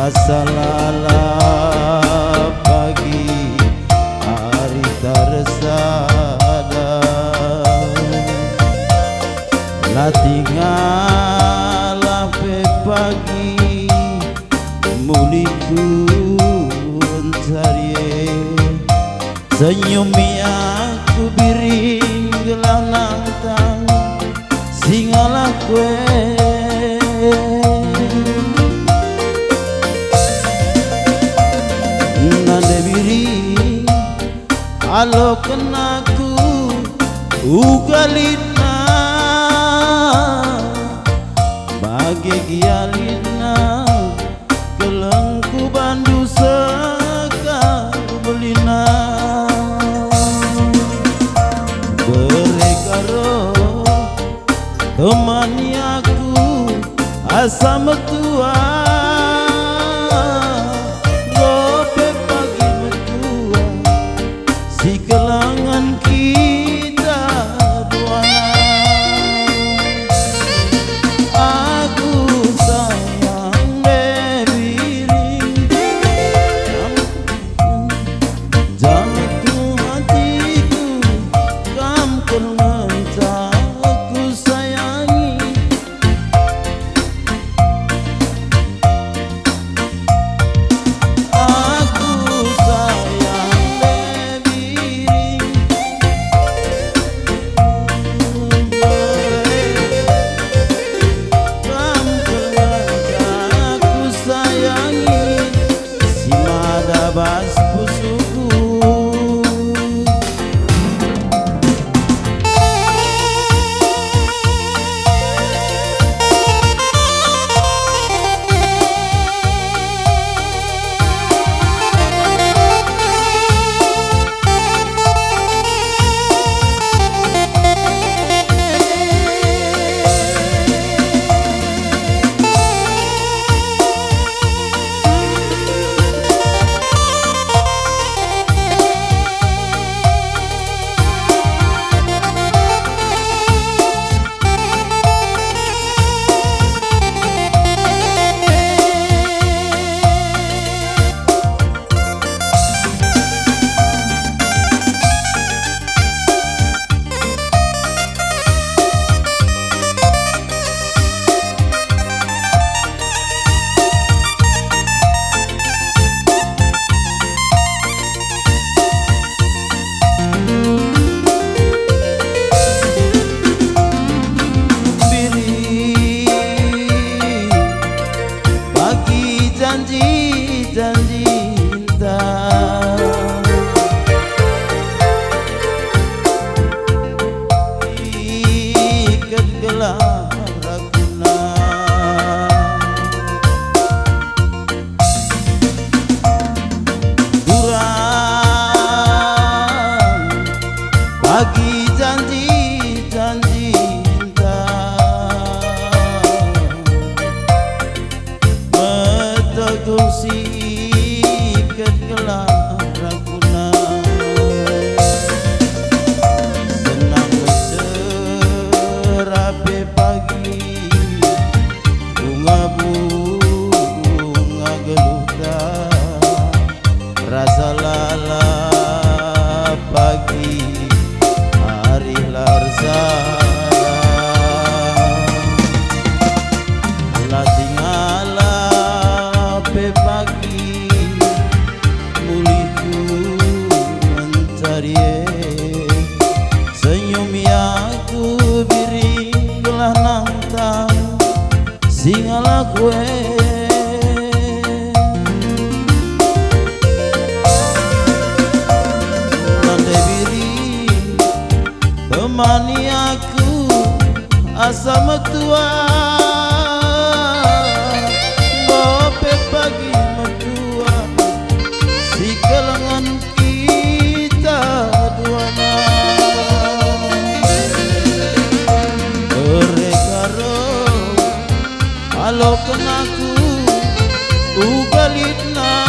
Asalala pagi hari tersada lah tinggal pe pagi muliku cari senyum aku biring gelanang tang singalah kue halo kenaku ugalina bagi gialina kelengku bandu sekar belina berekaro temani aku asa metua si kelangan kita duana aku sayang bebiring jatuh hatiku kam kelenca aku sayangi aku sayang bas pusuku janji cinta ikat gelar raguna durang pagi janji cinta metegusi ikat gelar raguna senang serape pagi bunga geluta rasa lala pagi hari larsa lah tingala pe pagi muliku mencari senyum aku biring gelah nantang singalah kue landai biring temani aku asa metua gope pagi metua si kelangan kita duana berekaro halo kenaku ugalina